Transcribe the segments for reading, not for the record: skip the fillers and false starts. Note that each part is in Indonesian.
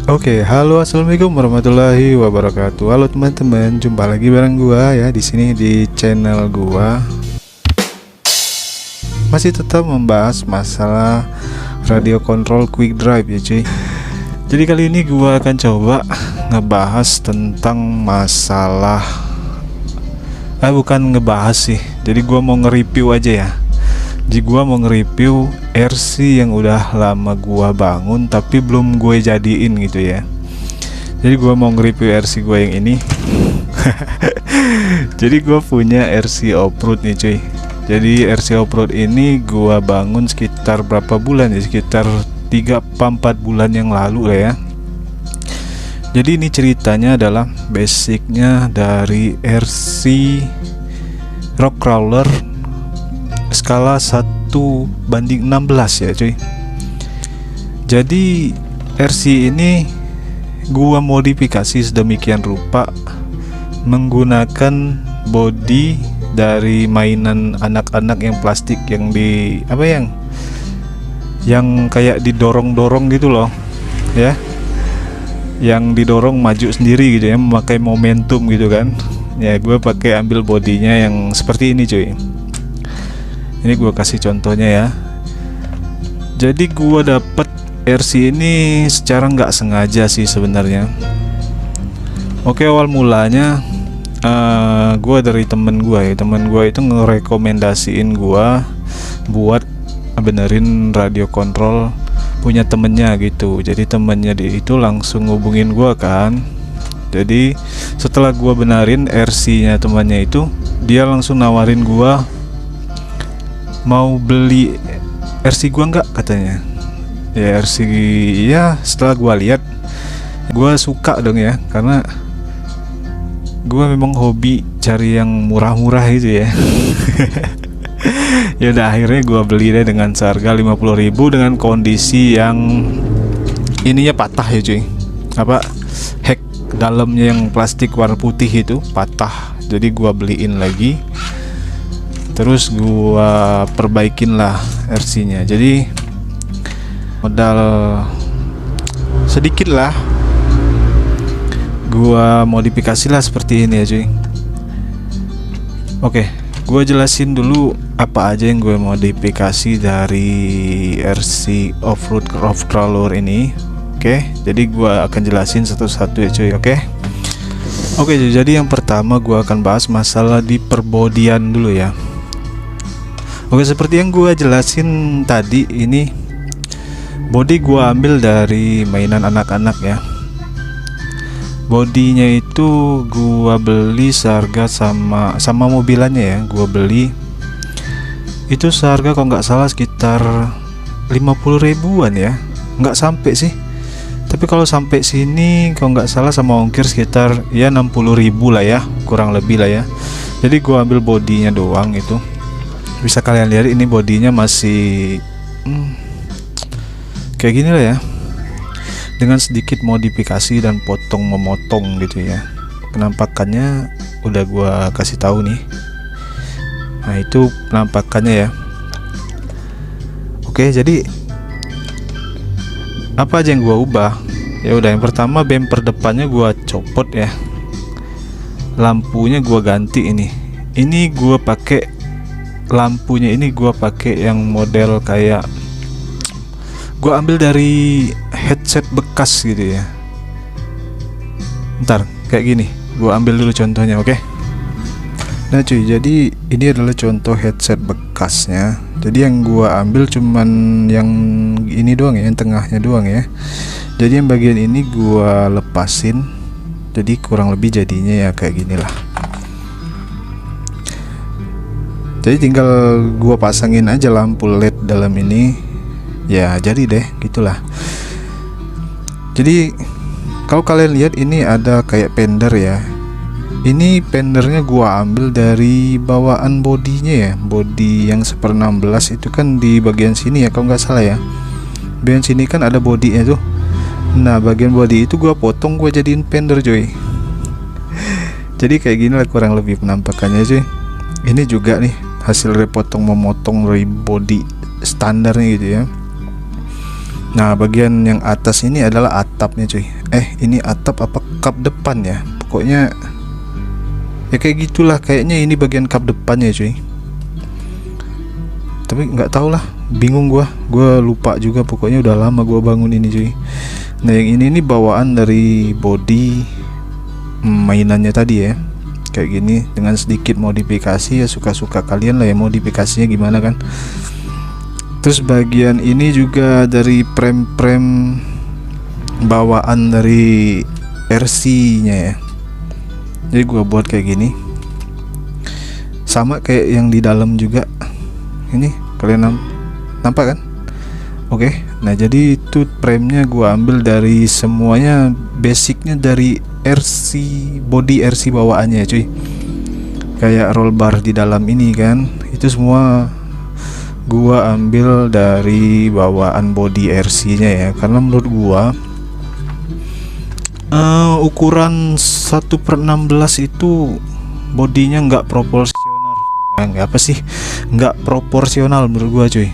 Oke, halo, assalamualaikum warahmatullahi wabarakatuh. Halo teman-teman, jumpa lagi bareng gua ya di sini di channel gua. Masih tetap membahas masalah radio control quick drive ya cuy. Jadi kali ini gua akan coba ngebahas tentang masalah bukan ngebahas sih. Jadi gua mau nge-review aja ya. Jadi gua mau nge-review RC yang udah lama gua bangun tapi belum gue jadiin gitu ya. Jadi gua mau nge-review RC gua yang ini. Jadi gua punya RC off-road nih cuy. Jadi RC off-road ini gua bangun sekitar berapa bulan ya? Sekitar 3-4 bulan yang lalu lah ya. Jadi ini ceritanya adalah basicnya dari RC rock crawler skala 1:16 ya cuy. Jadi RC ini gua modifikasi sedemikian rupa menggunakan body dari mainan anak-anak yang plastik yang di yang kayak didorong-dorong gitu loh ya, yang didorong maju sendiri gitu ya, memakai momentum gitu kan ya. Gue pakai ambil bodinya yang seperti ini cuy. Ini gue kasih contohnya ya. Jadi gue dapet RC ini secara nggak sengaja sih sebenarnya. Oke, awal mulanya gue dari temen gue ya. Temen gue itu ngerekomendasiin gue buat benerin radio kontrol punya temennya gitu. Jadi temennya itu langsung ngubungin gue kan. Jadi setelah gue benerin RC nya temannya itu, dia langsung nawarin gue mau beli RC gua nggak katanya ya. RC ya, setelah gua lihat gua suka dong ya, karena gua memang hobi cari yang murah-murah itu ya. Ya udah, akhirnya gua beli deh dengan seharga 50.000 dengan kondisi yang ininya patah ya cuy. Hek dalamnya yang plastik warna putih itu patah. Jadi gua beliin lagi, terus gua perbaikin lah RC nya. Jadi modal sedikit lah gua modifikasi lah seperti ini ya cuy. Oke, gua jelasin dulu apa aja yang gue modifikasi dari RC off-road rough crawler ini. Oke, jadi gua akan jelasin satu-satu ya cuy. Oke, jadi yang pertama gua akan bahas masalah di perbodian dulu ya. Oke, seperti yang gua jelasin tadi, ini body gua ambil dari mainan anak-anak ya. Bodinya itu gua beli seharga sama mobilannya ya. Gua beli itu seharga kalau nggak salah sekitar 50 ribuan ya. Nggak sampai sih, tapi kalau sampai sini kalau nggak salah sama ongkir sekitar ya 60.000 lah ya, kurang lebih lah ya. Jadi gua ambil bodinya doang itu. Bisa kalian lihat ini bodinya masih kayak gini lah ya, dengan sedikit modifikasi dan potong memotong gitu ya. Penampakannya udah gua kasih tahu nih. Nah, itu penampakannya ya. Oke, jadi apa aja yang gua ubah? Ya udah, yang pertama bumper depannya gua copot ya. Lampunya gua ganti ini. Ini gua pakai lampunya ini gua pakai yang model kayak gua ambil dari headset bekas gitu ya. Ntar kayak gini, gua ambil dulu contohnya. Oke. Nah cuy, jadi ini adalah contoh headset bekasnya. Jadi yang gua ambil cuman yang ini doang ya, yang tengahnya doang ya. Jadi yang bagian ini gua lepasin. Jadi kurang lebih jadinya ya kayak gini lah. Jadi tinggal gua pasangin aja lampu LED dalam ini. Ya jadi deh gitulah. Jadi kalau kalian lihat ini ada kayak fender ya. Ini fendernya gua ambil dari bawaan bodinya ya. Body yang 1/16 itu kan di bagian sini ya kalau nggak salah ya. Bagian sini kan ada bodinya tuh. Nah, bagian body itu gua potong, gua jadiin fender cuy. Jadi kayak gini lah kurang lebih penampakannya cuy. Ini juga nih hasil dari potong memotong dari body standarnya gitu ya. Nah, bagian yang atas ini adalah atapnya cuy. ini atap apa kap depan ya, pokoknya ya kayak gitulah, kayaknya ini bagian kap depannya cuy, tapi nggak tahu lah, bingung gua lupa juga, pokoknya udah lama gua bangun ini cuy. Nah yang ini bawaan dari body mainannya tadi ya, kayak gini dengan sedikit modifikasi ya, suka-suka kalian lah ya modifikasinya gimana kan. Terus bagian ini juga dari frame bawaan dari RC nya ya, jadi gua buat kayak gini sama kayak yang di dalam juga ini, kalian nampak kan? Oke, nah jadi itu frame-nya gua ambil dari semuanya, basicnya dari RC body RC bawaannya cuy, kayak roll bar di dalam ini kan, itu semua gua ambil dari bawaan body RC nya ya, karena menurut gua ukuran 1/16 itu bodinya nggak proporsional, nggak proporsional menurut gua cuy.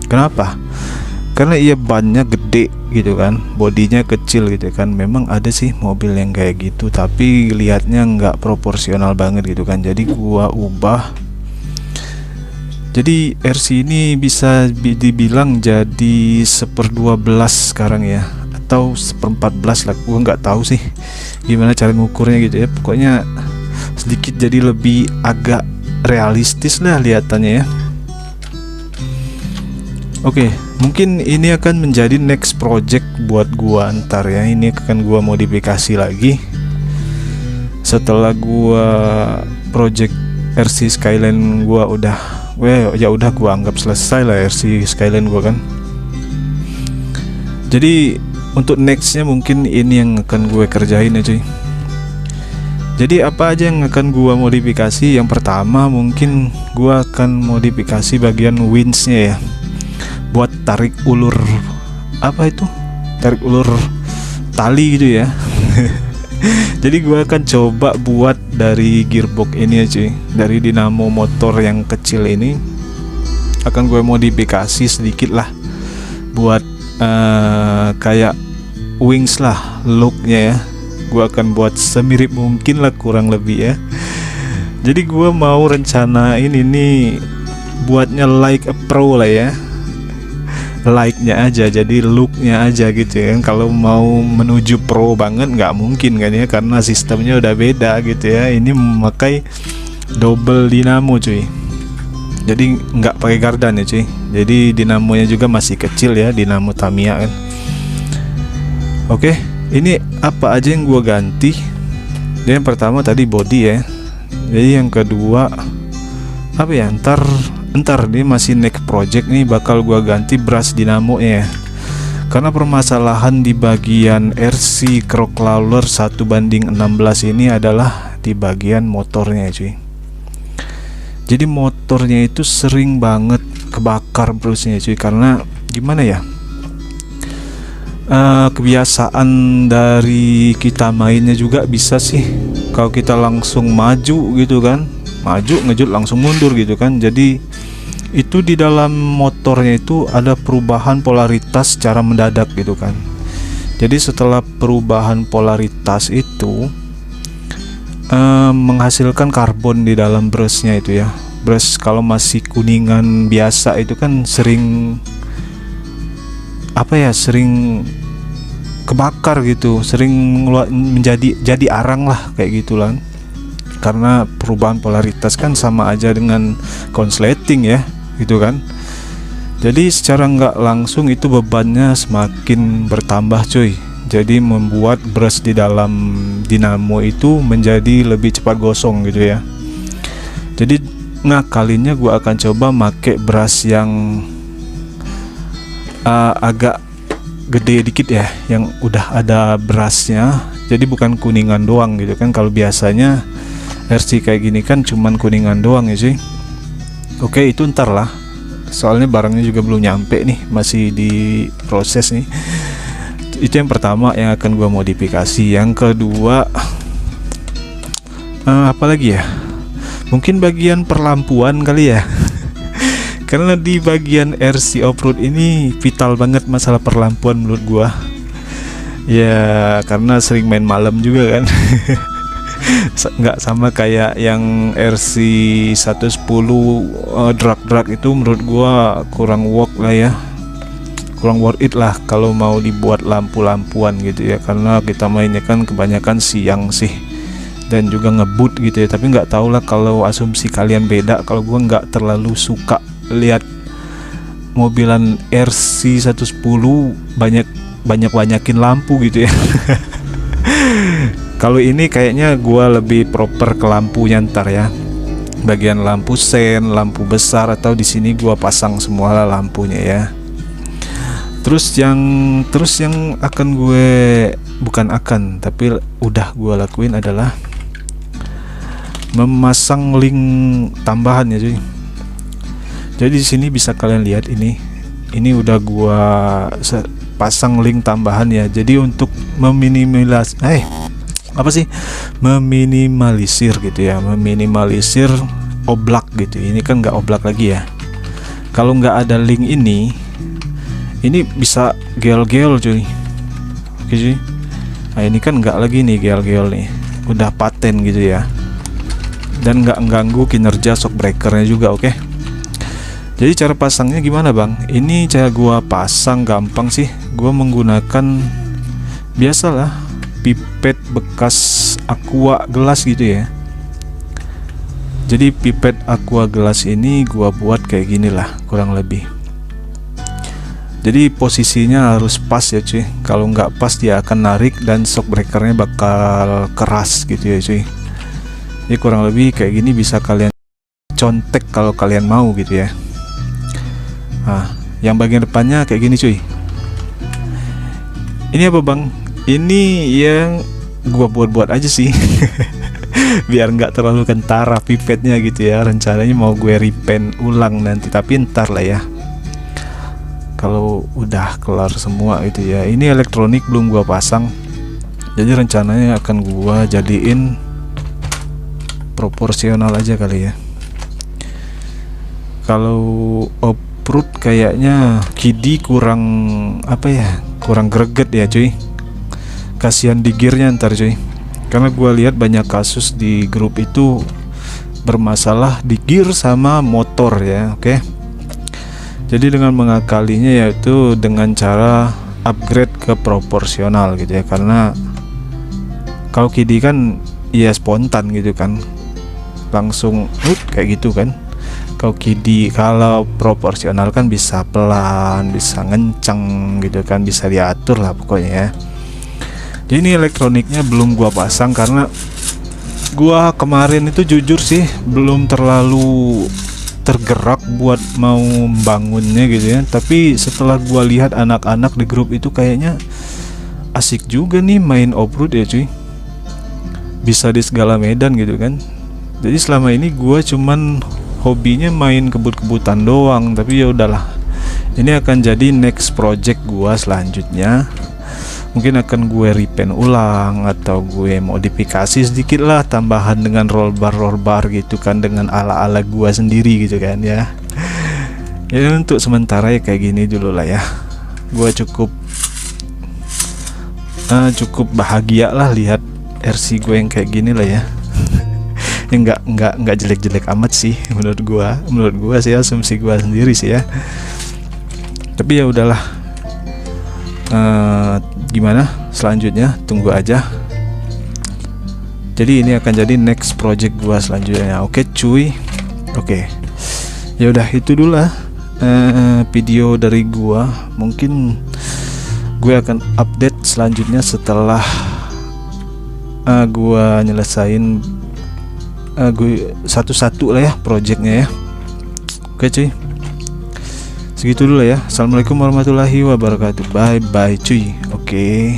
Kenapa? Karena ia bannya gede gitu kan, bodinya kecil gitu kan. Memang ada sih mobil yang kayak gitu, tapi lihatnya nggak proporsional banget gitu kan. Jadi gua ubah. Jadi RC ini bisa dibilang jadi 1/12 sekarang ya, atau 1/14 lah. Gua nggak tahu sih gimana cara ngukurnya gitu ya. Pokoknya sedikit jadi lebih agak realistis lah lihatannya ya. Oke, mungkin ini akan menjadi next project buat gua ntar ya. Ini akan gua modifikasi lagi setelah gua project RC Skyline gua udah, ya udah gua anggap selesai lah RC Skyline gua kan. Jadi untuk nextnya mungkin ini yang akan gue kerjain ya cuy. Jadi apa aja yang akan gua modifikasi? Yang pertama mungkin gua akan modifikasi bagian winch-nya ya, buat tarik ulur, apa itu, tarik ulur tali gitu ya. Jadi gua akan coba buat dari gearbox ini ya cuy, dari dinamo motor yang kecil ini akan gue modifikasi sedikit lah buat kayak wings lah looknya ya. Gue akan buat semirip mungkin lah, kurang lebih ya. Jadi gue mau rencanain ini buatnya like a pro lah ya, like-nya aja, jadi look-nya aja gitu ya. Kalau mau menuju pro banget nggak mungkin kan ya, karena sistemnya udah beda gitu ya. Ini memakai double dinamo cuy, jadi nggak pakai gardan ya cuy. Jadi dinamonya juga masih kecil ya, dinamo Tamiya kan. Oke, ini apa aja yang gua ganti? Yang pertama tadi body ya. Jadi yang kedua apa ya, ntar ini masih next project nih, bakal gua ganti brush dinamo ya, karena permasalahan di bagian RC Crocklawler 1/16 ini adalah di bagian motornya cuy. Jadi motornya itu sering banget kebakar brusnya cuy, karena gimana ya, kebiasaan dari kita mainnya juga bisa sih kalau kita langsung maju gitu kan, maju ngejut langsung mundur gitu kan. Jadi itu di dalam motornya itu ada perubahan polaritas secara mendadak gitu kan. Jadi setelah perubahan polaritas itu menghasilkan karbon di dalam brushnya itu ya. Brush kalau masih kuningan biasa itu kan sering apa ya, sering kebakar gitu, sering jadi arang lah kayak gitulah. Karena perubahan polaritas kan sama aja dengan konsleting ya gitu kan. Jadi secara nggak langsung itu bebannya semakin bertambah cuy. Jadi membuat brush di dalam dinamo itu menjadi lebih cepat gosong gitu ya. Jadi ngakalinnya gua akan coba make brush yang agak gede dikit ya, yang udah ada brushnya. Jadi bukan kuningan doang gitu kan. Kalau biasanya RC kayak gini kan cuman kuningan doang ya cuy. Oke, itu ntar lah, soalnya barangnya juga belum nyampe nih, masih di proses nih. Itu yang pertama yang akan gua modifikasi. Yang kedua apa lagi ya, mungkin bagian perlampuan kali ya. Karena di bagian RC Offroad ini vital banget masalah perlampuan menurut gua. Ya karena sering main malam juga kan. Nggak sama kayak yang RC 110 drag itu, menurut gua kurang work lah ya, kurang worth it lah kalau mau dibuat lampu-lampuan gitu ya, karena kita mainnya kan kebanyakan siang sih dan juga ngebut gitu ya. Tapi nggak tahu lah kalau asumsi kalian beda. Kalau gua nggak terlalu suka lihat mobilan RC 110 banyakin lampu gitu ya. Kalau ini kayaknya gua lebih proper ke lampunya ntar ya, bagian lampu sen, lampu besar, atau di sini gua pasang semua lah lampunya ya. Terus yang akan gue, bukan akan, tapi udah gua lakuin adalah memasang link tambahan ya cuy. Jadi di sini bisa kalian lihat ini udah gua pasang link tambahan ya. Jadi untuk meminimalisir gitu ya, meminimalisir oblak gitu. Ini kan nggak oblak lagi ya. Kalau nggak ada link ini bisa gel-gel cuy. Oke cuy. Nah ini kan nggak lagi nih gel-gel nih, udah paten gitu ya, dan nggak ganggu kinerja shock breakernya juga. Oke. Jadi cara pasangnya gimana bang? Ini cara gua pasang gampang sih. Gua menggunakan biasalah pipet bekas aqua gelas gitu ya. Jadi pipet aqua gelas ini gua buat kayak gini lah kurang lebih. Jadi posisinya harus pas ya cuy. Kalau nggak pas dia akan narik dan shock breakernya bakal keras gitu ya cuy. Jadi kurang lebih kayak gini bisa kalian contek kalau kalian mau gitu ya. Nah, yang bagian depannya kayak gini cuy. Ini apa bang? Ini yang gua buat-buat aja sih. Biar nggak terlalu kentara pipetnya gitu ya. Rencananya mau gue repaint ulang nanti, tapi ntar lah ya, kalau udah kelar semua gitu ya. Ini elektronik belum gua pasang, jadi rencananya akan gua jadiin proporsional aja kali ya. Kalau off-road kayaknya Kidi kurang kurang greget ya cuy. Kasihan di gearnya ntar cuy, karena gua lihat banyak kasus di grup itu bermasalah di gear sama motor ya. Oke. Jadi dengan mengakalinya yaitu dengan cara upgrade ke proporsional gitu ya, karena kalau Kidi kan ya spontan gitu kan, langsung kayak gitu kan. Kalau proporsional kan bisa pelan, bisa ngenceng gitu kan, bisa diatur lah pokoknya ya. Jadi ini elektroniknya belum gua pasang karena gua kemarin itu jujur sih belum terlalu tergerak buat mau bangunnya gitu ya. Tapi setelah gua lihat anak-anak di grup itu kayaknya asik juga nih main off-road ya cuy, bisa di segala medan gitu kan. Jadi selama ini gua cuman hobinya main kebut-kebutan doang, tapi ya udahlah. Ini akan jadi next project gua selanjutnya. Mungkin akan gue repaint ulang atau gue modifikasi sedikit lah, tambahan dengan roll bar gitu kan, dengan ala-ala gua sendiri gitu kan ya. Ya untuk sementara ya kayak gini dulu lah ya. Gua cukup bahagia lah lihat RC gue yang kayak gini lah ya. Ya nggak jelek-jelek amat sih menurut gua sih, asumsi gua sendiri sih ya. Tapi ya udahlah, gimana selanjutnya tunggu aja. Jadi ini akan jadi next project gua selanjutnya. Oke cuy. Oke. Ya udah itu dulu lah video dari gua. Mungkin gue akan update selanjutnya setelah gua nyelesain gue satu-satu lah ya projectnya ya. Oke cuy, segitu dulu ya. Assalamualaikum warahmatullahi wabarakatuh. Bye bye cuy. Oke.